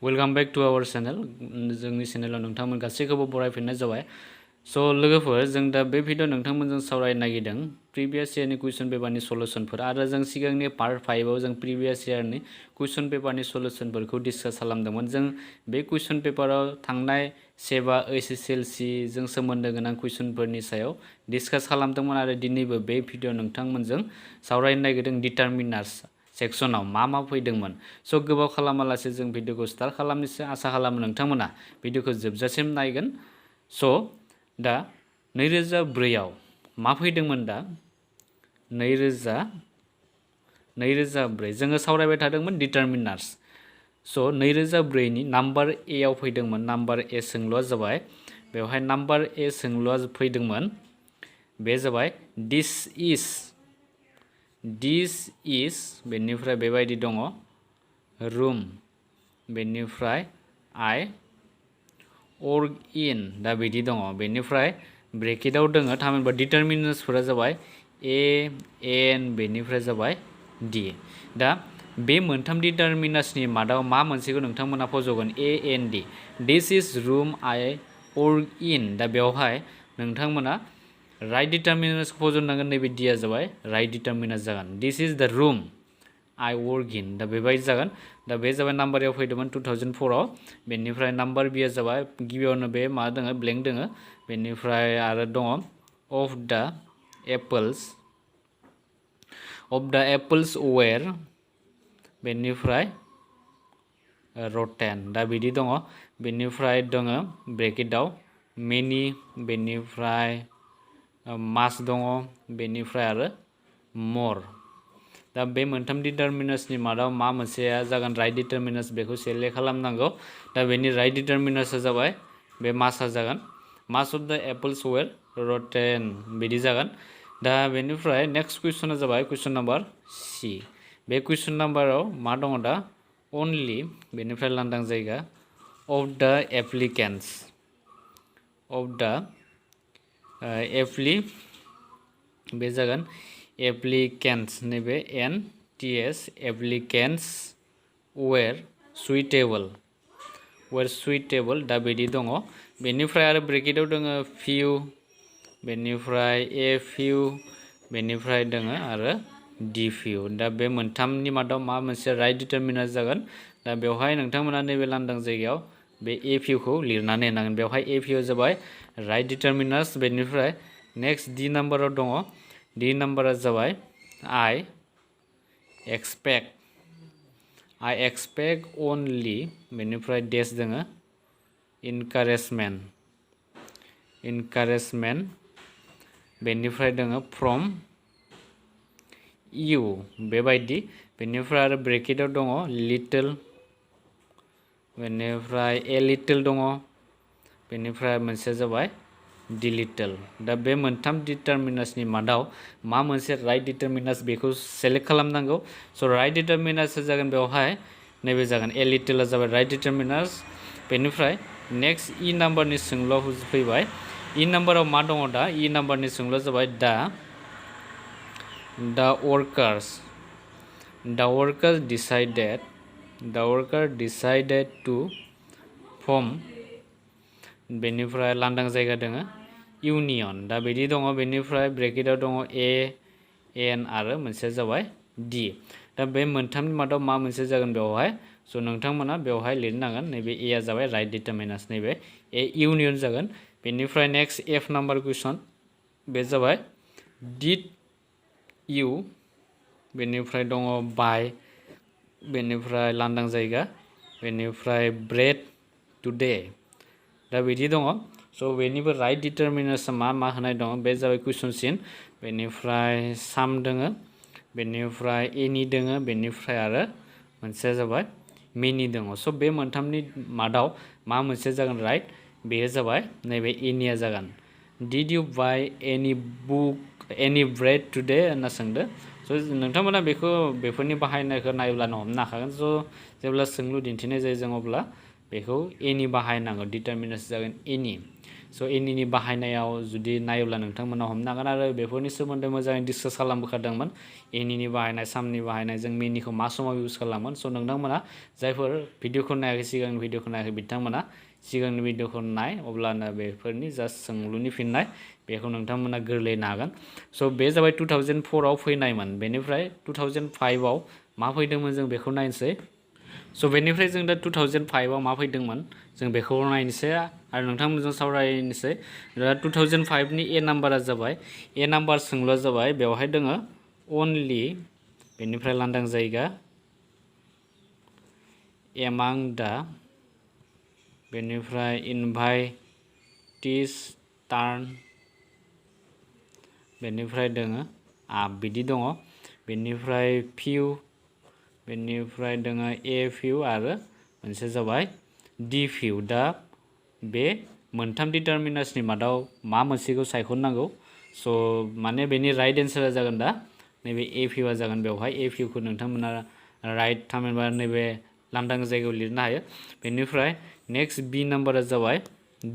Welcome back to our channel. जोंनि चेनेलाव नोंथांमोन गासैखौबो बरायफिननाय जाबाय। स' लोगोफोर जों दा बे भिडिअ नोंथांमोनजों सावरायनो नागिरदों प्रिभियास इयारनि कुइसन पेपारनि सलुशनफोर आरो जों सिगांनि पार्ट 5 आव जों प्रिभियास इयारनि कुइसन पेपारनि सलुशनफोरखौ डिसकास खालामदोंमोन। जों बे कुइसन पेपाराव थांनाय सेबा HSLC जों सोमोन्दो गोनां कुइसनफोरनि सायाव डिसकास खालामदोंमोन आरो दिनैबो बे भिडिअ नोंथांमोनजों सावरायनो नागिरदों डिटारमिनार्स सेक्सनाव मा फैदोंमोन। स' गोबाव खालामालासे जों भिडिअखौ स्टार्ट खालामनोसै। आसा खालामो नोंथांमोना भिडिअखौ जोबजासिम नायगोन। स' दा 2004 आव मा फैदोंमोन दा 2004 जोङो सावरायबाय थादोंमोन डिटारमिनार्स। स' 2004 नि नाम्बार ए आव फैदोंमोन। नाम्बार ए सोंलुआ जाबाय बेवहाय नाम्बार ए सोंलुआ फैदोंमोन बे जाबाय दिस इज बेनिफ्राय बेबायदि दङ रूम बेनिफ्राय आइ वर्क इन दा बिदि दङ। बेनिफ्राय ब्रेकेटाव दङ थामहिनबा डिटारमिनार्सफोरा जाबाय ए एन बेनिफ्राय जाबाय डि। दा बे मोनथाम डिटारमिनार्सनि मादाव मा मोनसेखौ नोंथांमोना फज'गोन A N D. This is room I work in the बेवहाय नोंथांमोना राइट डिटारमिनार्सखौ फज'नांगोन। नैबे डिया जाबाय राइट डिटारमिनार्स जागोन। दिस इज द रुम आइ वर्क इन दा बेबायदि जागोन। दा बे जाबाय नाम्बार एआव फैदोंमोन 2004 आव। बेनिफ्राय नाम्बार बिया जाबाय गिबियावनो बे मा दङ ब्लेंक दङ। बेनिफ्राय आरो दङ अफ द एप्पल्स वेर बेनिफ्राय रटेन दा बिदि दङ। बेनिफ्राय दङ ब्रेकेटाव मेनि बेनिफ्राय मास दङ बेनिफ्राय आरो मर। दा बे मोनथाम डिटारमिनार्सनि मादाव मा मोनसेया जागोन राइट डिटारमिनार्स बेखौ सेलेक्ट खालामनांगौ। दा बेनि राइट डिटारमिनार्सआ जाबाय बे मासआ जागोन मास अफ द एप्पल्स वेर रटेन बिदि जागोन। दा बेनिफ्राय नेक्स्ट कुइसना जाबाय कुइसन नाम्बार सि। बे कुइसन नाम्बाराव मा दङ दा अनलि बेनिफ्राय लांदां जायगा अफ द एप्लिकेन्ट्स बे जागोन एप्लिकेन्ट्स नैबे NTS एप्लिकेन्ट्स वेर सुइटेबल दा बिदि दङ। बेनिफ्राय आरो ब्रेकेटाव दङ फिउ बेनिफ्राय ए फिउ बेनिफ्राय दङ आरो डि फिउ। दा बे मोनथामनि मादाव मा मोनसे राइट डिटारमिनार जागोन। दा बेवहाय नोंथांमोना नैबे लांदां जायगायाव बे ए फिउखौ लिरनानै होनांगोन। बेवहाय ए फिउ जाबाय राइट डिटारमिनार्स। बेनिफ्राय नेक्स्ट डि नाम्बाराव दङ डि नाम्बारा जाबाय आइ एक्सपेक्ट अनलि बेनिफ्राय डेस दङ इनकारेजमेन्ट बेनिफ्राय दङ फ्रम इउ बेबायदि। बेनिफ्राय आरो ब्रेकेटाव दङ लिटल बेनिफ्राय ए लिटल दङ बेनिफ्राय मोनसे जाबाय डि लिटल। दा बे मोनथाम डिटारमिनार्सनि मादाव मा मोनसे राइट डिटारमिनार्स बेखौ सेलेक्ट खालामनांगौ। स' राइट डिटारमिनार्सआ जागोन बेवहाय नैबे जागोन ए लिटलआ जाबाय राइट डिटारमिनार्स। बेनिफ्राय नेक्स्ट इ नाम्बारनि सोंलुआव फैबाय। इ नाम्बाराव मा दङ दा इ नाम्बारनि सोंलुआ जाबाय द वर्कार डिसाइडेड टु फर्म बेनिफ्राय लांदां जायगा दङ इउनियन दा बिदि दङ। बेनिफ्राय ब्रेकेटाव दङ ए एन आरो मोनसे जाबाय डि। दा बे मोनथामनि मादाव मा मोनसे जागोन बेवहाय। स' नोंथांमोना बेवहाय लिरनांगोन नैबे एआ जाबाय राइट डिटारमिनार्स नैबे ए इउनियन जागोन। बेनिफ्राय नेक्स्ट एफ नाम्बार कुइसन बे जाबाय डिड इउ बेनिफ्राय दङ बाय बेनिफ्राय लांदां जायगा बेनिफ्राय ब्रेड टुडे दा बिदि दङ। स' बेनिबो राइट डिटारमिनार्सआ मा होनाय दङ बे जाबाय कुइसन सिन बेनिफ्राय साम दङ बेनिफ्राय एनि दङ बेनिफ्राय आरो मोनसेया जाबाय मेनि दङ। स' बे मोनथामनि मादाव मा मोनसे जागोन राइट बेयो जाबाय नैबे एनिया जागोन। डिड इउ बाय एनि ब्रेड टुडे होनना सोंदो। स' नोंथांमोना बेफोरनि बाहायनायखौ नायब्लानो हमनो हाखागोन। स' जेब्ला सोंलु दिन्थिनाय जायो जों अब्ला बेखौ एनि बाहायनांगौ डिटारमिनार्स जागोन एनि। स' एनिनि बाहायनायाव जुदि नायोब्ला नोंथांमोना हमनो हागोन आरो बेफोरनि सोमोन्दै मोजाङै डिसकास खालामबोखादोंमोन एनिनि बाहायनाय सामनि बाहायनाय जों मेनिखौ मा समाव इउज खालामोन स' नोंथांमोना जायफोर भिडिअखौ नायाखै सिगांनि भिडिअखौ नायाखै बिथांमोना सिगांनि भिडिअखौ नाय अब्लानो बेफोरनि जास्ट सोंलुनि फिननाय बेखौ नोंथांमोना गोरलैनो हागोन स' बे जाबाय 2004 आव फैनायमोन बेनिफ्राय 2005 आव मा फैदोंमोन जों बेखौ नायनोसै स' बेनिफ्राय जों दा 2005 आव मा फैदोंमोन जों बेखौ नायनोसै आरो नोंथांमोनजों सावरायनोसै दा 2005 नि ए नाम्बारा जाबाय ए नाम्बार सोंलुआ जाबाय बेवहाय दोङो अनलि बेनिफ्राय लांदां जायगा एमां दा बेनिफ्राय इनभाइटिस टार्न बेनिफ्राय दोङो बिदि दङ बेनिफ्राय फिउ बेनिफ्राय दोङो ए फिउ आरो मोनसे जाबाय डि फिउ दा बे मोनथाम डिटारमिनार्सनि मादाव मा मोनसेखौ सायख'नांगौ स' माने बेनि राइट एन्सारा जागोन दा नैबे ए फिउआ जागोन बेवहाय ए फिउखौ नोंथांमोना राइट थामहिनबा नैबे लांदां जायगायाव लिरनो हायो बेनिफ्राय नेक्स्ट बि नाम्बारा जाबाय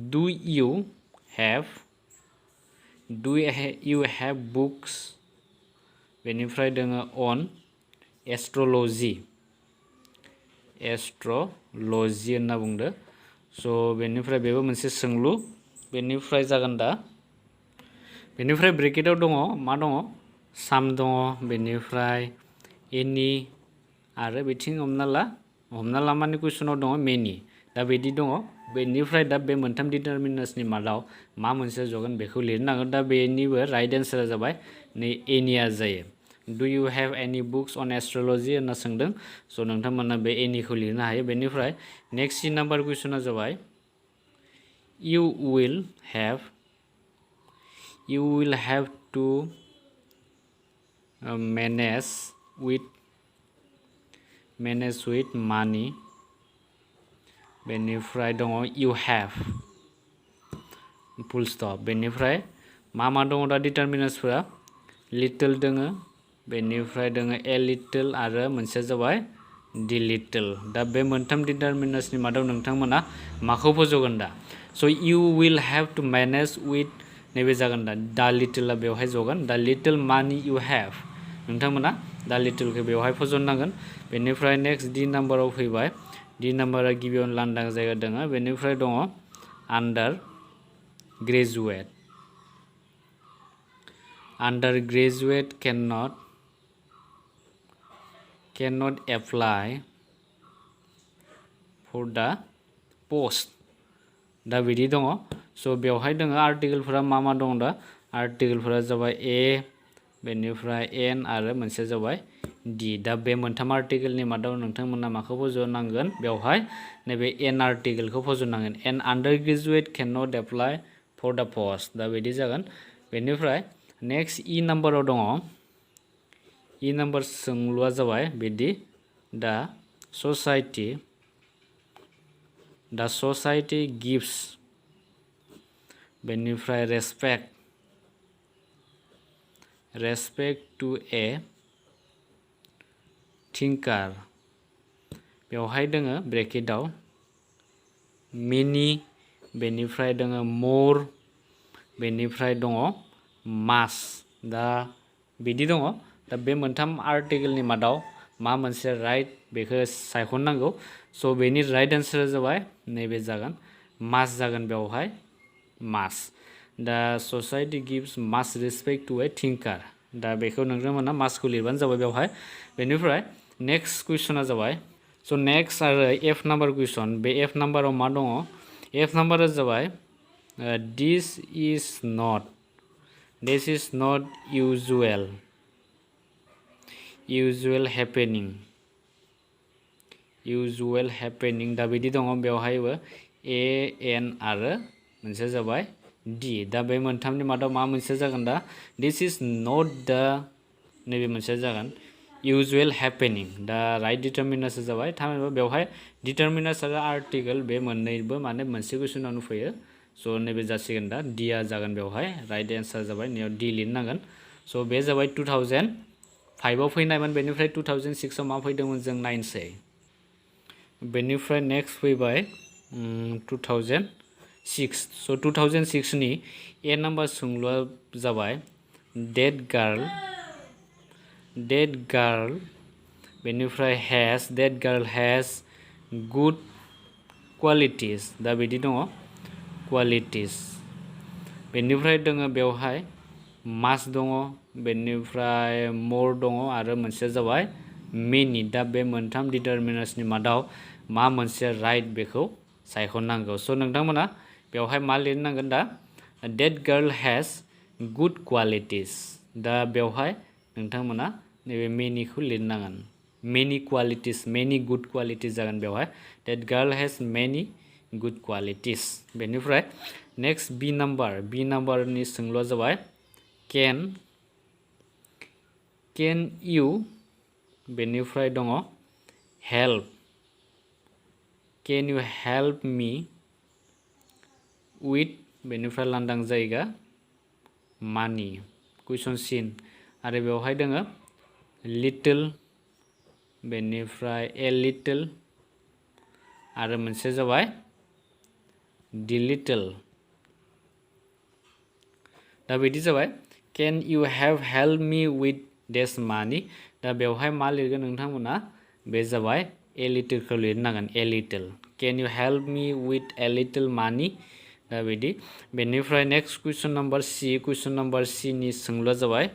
डु इउ हेभ बुक्स बेनिफ्राय दोङो अन एस्ट्रलजि होनना बुंदो स' बेनिफ्राय बेबो मोनसे सोंलु बेनिफ्राय जागोन दा बेनिफ्राय ब्रेकेटाव दङ मा दङ साम दङ बेनिफ्राय एनि आरो बिथिं हमना ला माने कुइसनाव दङ मेनि दा बिदि दङ बेनिफ्राय दा बे मोनथाम डिटारमिनार्सनि मादाव मा मोनसे जगोन बेखौ लिरनांगोन दा बेनिबो राइट एन्सारा जाबाय नै एनिया जायो डु इउ हेभ एनि बुक्स अन एस्ट्रलजि होनना सोंदों स' नोंथांमोना बे एनिखौ लिरनो हायो बेनिफ्राय नेक्स्ट सि नाम्बार कुइसना जाबाय you will have to manage with मानि बेनिफ्राय दङ इउ हेभ फुल स्टप बेनिफ्राय मा दङ दा डिटारमिनार्सफोरा लिटल दोङो बेनिफ्राय दोङो ए लिटल आरो मोनसे जाबाय डि लिटल दा बे मोनथाम डिटारमिनार्सनि मादाव नोंथांमोना माखौ फज'गोन दा स' you will have to manage with नैबे जागोन दा लिटला बेवहाय जगोन दा लिटल मानि इउ हेभ नोंथांमोना दा लिटलखौ बेवहाय फज'नांगोन बेनिफ्राय नेक्स्ट डि नाम्बाराव फैबाय डि नाम्बारा गिबियावनो लांदां जायगा दोङो बेनिफ्राय दङ आन्डार graduate cannot apply for the post दा बिदि दङ स' बेवहाय दोङो आर्टिकेलफोरा मा दङ दा आर्टिकेलफोरा जाबाय ए बेनिफ्राय एन आरो मोनसे जाबाय डि दा बे मोनथाम आर्टिकेलनि मादाव नोंथांमोना माखौ फज'नांगोन बेवहाय नैबे एन आर्टिकेलखौ फज'नांगोन an undergraduate cannot apply for the post दा बिदि जागोन बेनिफ्राय नेक्स्ट इ नाम्बाराव दङ इ नाम्बार सोंलुआ जाबाय बिदि दा ससाइटि गिव्स बेनिफ्राय रेसपेक्ट टु ए थिंकार बेवहाय दोङो ब्रेकेटाव मिनि बेनिफ्राय दोङो मोर बेनिफ्राय दङ मास दा बिदि दङ दा बे मोनथाम आर्टिकेलनि मादाव मा मोनसे राइट बेखौ सायख'नांगौ स' बेनि राइट एन्सारा जाबाय नैबे जागोन मास जागोन बेवहाय मास दा ससाइटि गिव्स मास रेसपेक्ट टु ए थिंकार दा बेखौ नोंथांमोना मासखौ लिरबानो जाबाय बेवहाय बेनिफ्राय नेक्स्ट कुइसना जाबाय स' नेक्स्ट आरो एफ नाम्बार कुइसन बे एफ नाम्बाराव मा दङ एफ नाम्बारा जाबाय दिस इज नट usual happening दा बिदि दङ बेवहायबो ए एन आरो मोनसे जाबाय डि दा बे मोनथामनि मादाव मा मोनसे जागोन दा दिस इज नट दा नैबे मोनसे जागोन usual happening दा राइट डिटारमिनार्सआ जाबाय थामहिनबा बेवहाय डिटारमिनार्स आरो आर्टिकेल बे मोननैबो माने मोनसे कुइसनावनो फैयो स' नैबे जासिगोन दा डिआ जागोन बेवहाय राइट एन्सार जाबाय नैयाव डि लिरनांगोन स' बे जाबाय 2005 आव फैनायमोन बेनिफ्राय 2006 आव मा फैदोंमोन जों नायनोसै बेनिफ्राय नेक्स्ट फैबाय 2006 so 2006 नि A नाम्बार सोंलुआ जाबाय that girl बेनिफ्राय that girl has good qualities दा बिदि दङ qualities बेनिफ्राय दङ बेवहाय must दङ बेनिफ्राय more दङ आरो मोनसे जाबाय many दा बे मोनथाम डिटरमिनार्सनि मादाव मा मोनसे राइट बेखौ सायख'नांगौ स' नोंथांमोना बेवहाय मा लिरनांगोन दा that girl has good qualities दा बेवहाय नोंथांमोना नैबे manyखौ लिरनांगोन many qualities many good qualities जागोन बेवहाय that girl has many good qualities बेनिफ्राय next B नाम्बारनि सोंलुआ जाबाय can you बेनिफ्राय दङ help can you help me with बेनिफ्राय लांदां जायगा money कुइसन सिन आरो बेवहाय दङ little बेनिफ्राय a little आरो मोनसे जाबाय the little दा बिदि जाबाय can you have helped me with this money दा बेवहाय मा लिरगोन नोंथांमोना बे जाबाय a little खौ लिरनांगोन a little can you help me with a little money दा बिदि बेनिफ्राय नेक्स्ट कुइसन नाम्बार C नि सोंलुआ जाबाय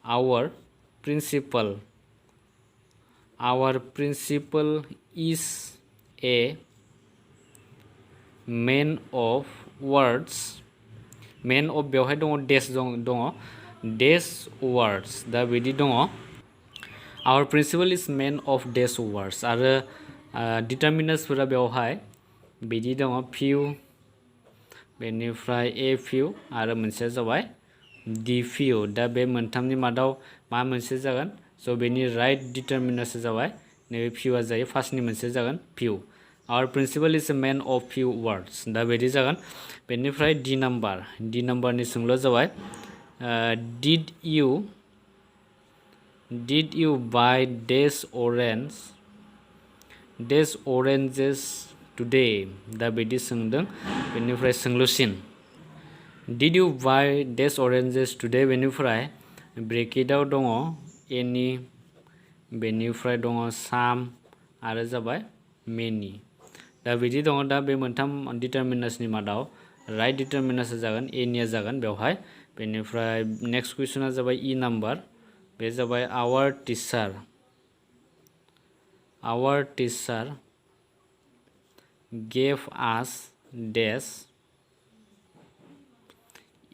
our principal is a man of words man of बेवहाय दङ dash दङ dash words दा बिदि दङ our principal is man of dash words आरो डिटरमिनार्सफोरा बेवहाय बिदि दङ few बेनिफ्राय a few आरो मोनसेया जाबाय the few दा बे मोनथामनि मादाव मा मोनसे जागोन स' बेनि राइट डिटरमिनार्सआ जाबाय नैबे few आ जायो फार्स्टनि मोनसे जागोन few our principal is a man of few words दा बिदि जागोन बेनिफ्राय D नाम्बारनि सोंलुआ जाबाय did you buy dash oranges today दा बिदि सोंदों बेनिफ्राय सोंलुसिन did you buy dash oranges today बेनिफ्राय ब्रेकेटआव दङ any बेनिफ्राय दङ some आरो जाबाय many दा बिदि दङ दा बे मोनथाम डिटरमिनार्सनि मादाव राइट डिटरमिनार्सआ जागोन anyआ जागोन बेवहाय बेनिफ्राय नेक्स्ट कुइसना जाबाय E नाम्बार बे जाबाय our teacher gave us dash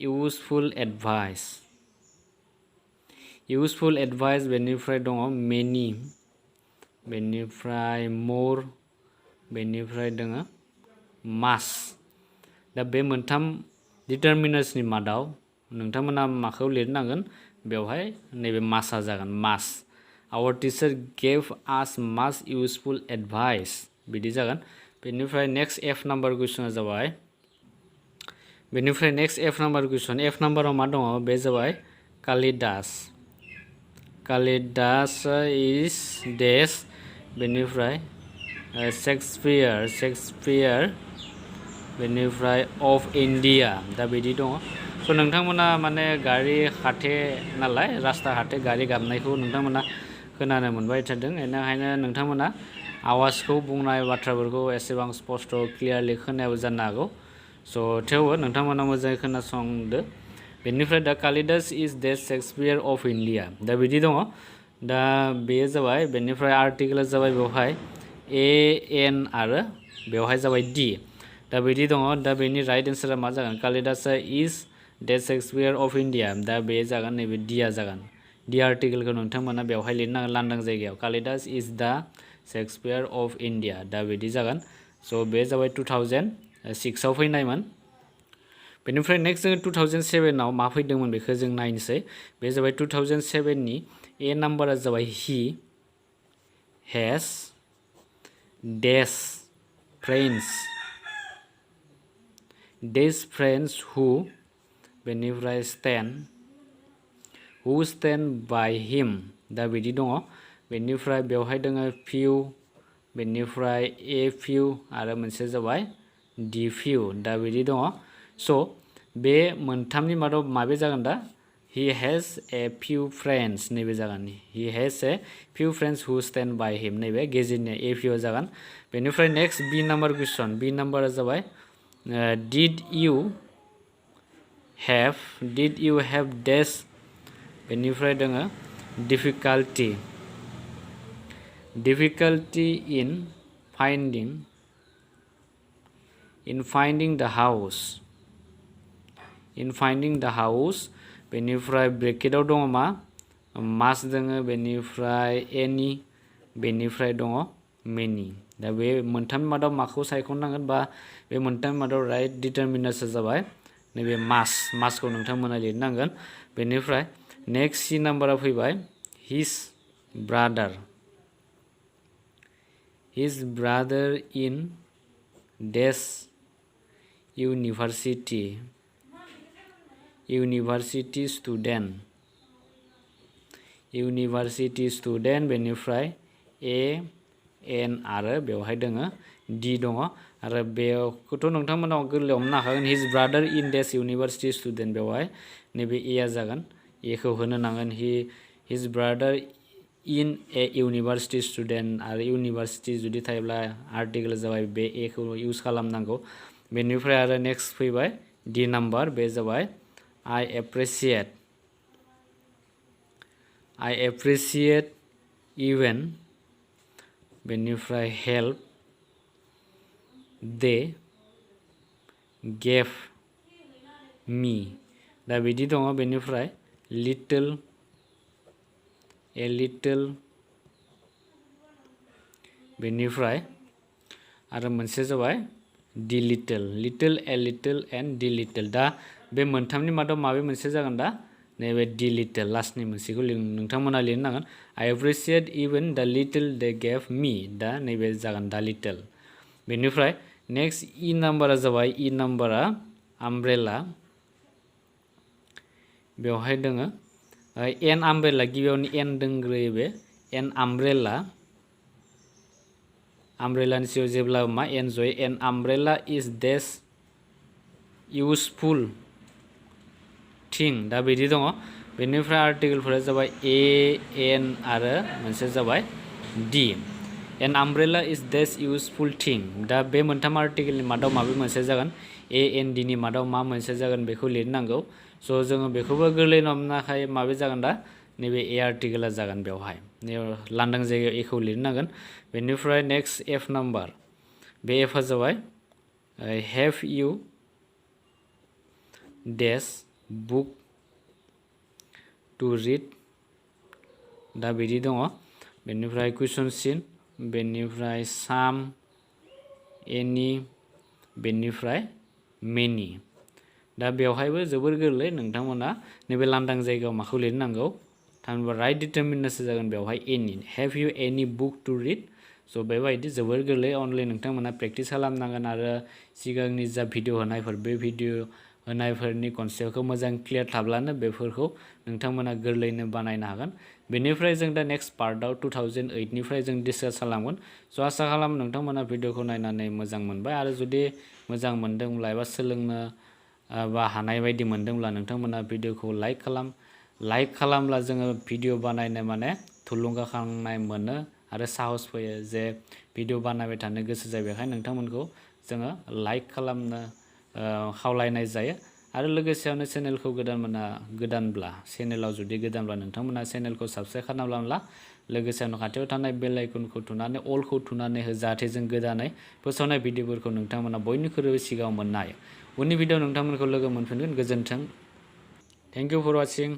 useful advice बेनिफ्राय दङ many बेनिफ्राय more बेनिफ्राय दङ must दा बे मोनथाम डिटरमिनार्सनि मादाव नोंथांमोना माखौ लिरनांगोन बेवहाय नैबे mustआ जागोन must our teacher gave us much useful advice बिदि जागोन बेनिफ्राय नेक्स्ट F नाम्बार कुइसना जाबाय बेनिफ्राय नेक्स्ट F नाम्बार कुइसन F नाम्बाराव मा दङ बे जाबाय कालिदास is dash बेनिफ्राय शेक्सपियार बेनिफ्राय of India दा बिदि दङ स' नोंथांमोना माने गारि खाथे नालाय रास्ता खाथे गारि गाबनायखौ नोंथांमोना खोनानो मोनबाय थादों बेनिखायनो नोंथांमोना आवाजखौ बुंनाय बाथ्राफोरखौ एसेबां स्पष्ट क्लियारलि खोनायाबो जानो हागौ स' थेवबो नोंथांमोना मोजाङै खोनासंदो बेनिफ्राय दा कालिदास इज द शेक्सपियार अफ इन्डिया दा बिदि दङ दा बेयो जाबाय बेनिफ्राय आर्टिकेला जाबाय बेवहाय AN आरो बेवहाय जाबाय D दा बिदि दङ दा बेनि राइट एन्सारा मा जागोन कालिदासआ इज द शेक्सपियार अफ इन्डिया दा बे जागोन नैबे Dआ जागोन D आर्टिकेलखौ नोंथांमोना बेवहाय लिरनांगोन लांदां जायगायाव कालिदास इज द शेक्सपियार अफ इन्डिया दा बिदि जागोन स' बे जाबाय 2006आव फैनायमोन बेनिफ्राय नेक्स्ट जोङो 2007आव मा फैदोंमोन बेखौ जों नायनोसै बे जाबाय 2007नि A नाम्बारा जाबाय he has dash friends who बेनिफ्राय stand by him दा बिदि दङ बेनिफ्राय बेवहाय दङ few बेनिफ्राय a few आरो मोनसे जाबाय the few दा बिदि दङ स' बे मोनथामनि मादाव माबे जागोन दा he has a few friends नैबे जागोन he has a few friends who stand by him नैबे गेजेरनि a few जागोन बेनिफ्राय नेक्स्ट बी नाम्बार कुइसन बी नाम्बारा जाबाय did you have dash बेनिफ्राय दोङो difficulty in finding the house बेनिफ्राय ब्रेकेटाव दङ मा मास दोङो बेनिफ्राय any बेनिफ्राय दङ many दा बे मोनथाम मादाव माखौ सायख'नांगोन बा बे मोनथाम मादाव राइट डिटरमिनार्सआ जाबाय नैबे मासखौ नोंथांमोना लिरनांगोन बेनिफ्राय नेक्स्ट सी नाम्बारा फैबाय his brother in dash university student बेनिफ्राय a n आरो बेवहाय दोङो d दङ आरो बेखौथ' नोंथांमोनाव गोरलैयाव हमनो हाखागोन his brother in dash university student बेवहाय नैबे a आ जागोन a खौ होनो नांगोन his brother in a university student आरो university जुदि थायोब्ला आर्टिकल जाबाय बे a खौ इउज खालामनांगौ बेनिफ्राय आरो नेक्स्ट फैबाय d नाम्बार बे जाबाय I appreciate even बेनिफ्राय help they gave me दा बिदि दङ बेनिफ्राय a little बेनिफ्राय आरो मोनसे जाबाय the little a little and the little दा बे मोनथामनि मादाव माबे मोनसे जागोन दा नैबे the little लास्टनि मोनसेखौ नोंथांमोना लिरनांगोन I appreciate even the little they gave me दा नैबे जागोन the little बेनिफ्राय नेक्स्ट इ नाम्बारा जाबाय इ नाम्बारा आमब्रेला बेवहाय दोङो एन आमब्रेला गिबियावनो एन दोंग्रोयो बे एन आमब्रेलानि सिगाङाव जेब्ला मा एन जयो एन आमब्रेला इज देस इउजफुल थिं दा बिदि दङ बेनिफ्राय आर्टिकेलफोरा जाबाय ए एन आरो मोनसे जाबाय डि एन आमब्रेला इज देस इउजफुल थिं दा बे मोनथाम आर्टिकेलनि मादाव माबे मोनसे जागोन ए एन डि नि मादाव मा मोनसे जागोन बेखौ लिरनांगौ स' जोङो बेखौबो गोरलैनो हमनो हाखायो माबे जागोन दा नैबे ए आर्टिकेला जागोन बेवहाय लांदां जायगायाव ए खौ लिरनांगोन बेनिफ्राय नेक्स्ट एफ नाम्बार बे एफआ जाबाय हेभ इउ देस बुक टु रिड दा बिदि दङ बेनिफ्राय कुइसन सिन बेनिफ्राय साम एनि बेनिफ्राय मेनि दा बेवहायबो जोबोर गोरलै नोंथांमोना नैबे लांदां जायगायाव माखौ लिरनांगौ थामहिनबा राइट डिटरमिनार्सआ जागोन बेवहाय एनि हेभ इउ एनि बुक टु रिड स' बेबायदि जोबोर गोरलै अनलि नोंथांमोना प्रेक्टिस खालामनांगोन आरो सिगांनि जा भिडिअ होनायफोर बे भिडिअ होनायफोरनि कनसेप्टखौ मोजां क्लियार थाब्लानो बेफोरखौ नोंथांमोना गोरलैनो बानायनो हागोन बेनिफ्राय जों दा नेक्स्ट पार्टआव 2008 निफ्राय जों डिसकास खालामगोन स' आसा खालामो नोंथांमोना भिडिअखौ नायनानै मोजां मोनबाय आरो जुदि मोजां मोनदोंब्ला एबा सोलोंनो बा हानाय बायदि मोनदोंब्ला नोंथांमोना भिडिअखौ लाइक खालामब्ला जोङो भिडिअ बानायनो माने थुलुंगाखांनाय मोनो आरो साहस फैयो जे भिडिअ बानायबाय थानो गोसो जायो बेखायनो नोंथांमोनखौ जोङो लाइक खालामनो खावलायनाय जायो आरो लोगोसेयावनो चेनेलखौ गोदानब्ला चेनेलाव जुदि गोदानब्ला नोंथांमोना चेनेलखौ साबस्क्राइब खालामब्ला लोगोसेयावनो खाथियाव थानाय बेल आइकनखौ थुनानै अलखौ थुनानै हो जाहाथे जों गोदानै फोसावनाय भिडिअफोरखौ नोंथांमोना बयनिख्रुइबो सिगाङाव मोननो हायो उननि भिडिअ नोंथांमोनखौ लोगो मोनफिनगोन गोजोन्थों थेंक इउ फर वाचिं